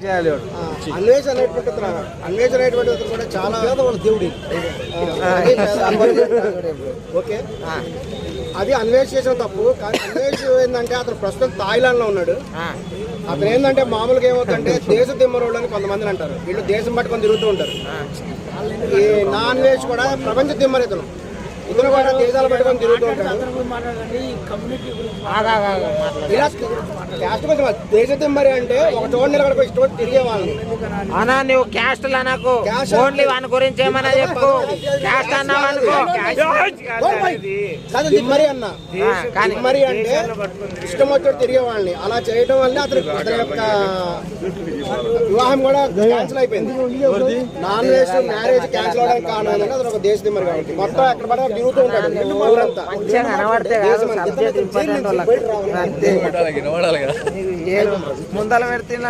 చేయాలి. అన్వేష్ అనేటువంటిది కూడా చాలా దేవుడి ఓకే, అది అన్వేష్ చేసిన తప్పు. కానీ అన్వేష్ ఏంటంటే అతను ప్రస్తుతం థాయిలాండ్ లో ఉన్నాడు. అతను ఏంటంటే మామూలుగా ఏమవుతుందంటే దేశ దిమ్మరోళ్ళు అని కొంతమందిని అంటారు. వీళ్ళు దేశం పట్టుకొని తిరుగుతూ ఉంటారు. ఈ నా అన్వేష్ కూడా ప్రపంచ దిమ్మరు ఇతను కూడా దేశాలు పట్టుకొని తిరుగుతూ ఉంటాడు. ఇలా క్యాస్ట్ కొంచెం దేశ దిమ్మరి అంటే ఒక చోటు నిలబడిపోయి ఇష్టం తిరిగే వాళ్ళని అన్నా. నువ్వు క్యాస్ట్ అనకు, ఓన్లీ వాని గురించి ఏమన్నా చెప్పు. క్యాస్ట్ అన్నావు అనుకో, దిమ్మరి అన్న. దిమ్మరి అంటే ఇష్టం వచ్చి తిరిగే వాళ్ళని. అలా చేయడం వల్ల అతని యొక్క వివాహం కూడా క్యాన్సిల్ అయిపోయింది. నాన్ వెజ్ మ్యారేజ్ క్యాన్సిల్ అవడానికి కారణం ఏంటంటే అతను ఒక దేశ దిమ్మరి కాబట్టి మొత్తం ఎక్కడ పడ తిరుగుతూ ఉంటాడు. ముందల పెడుతున్నా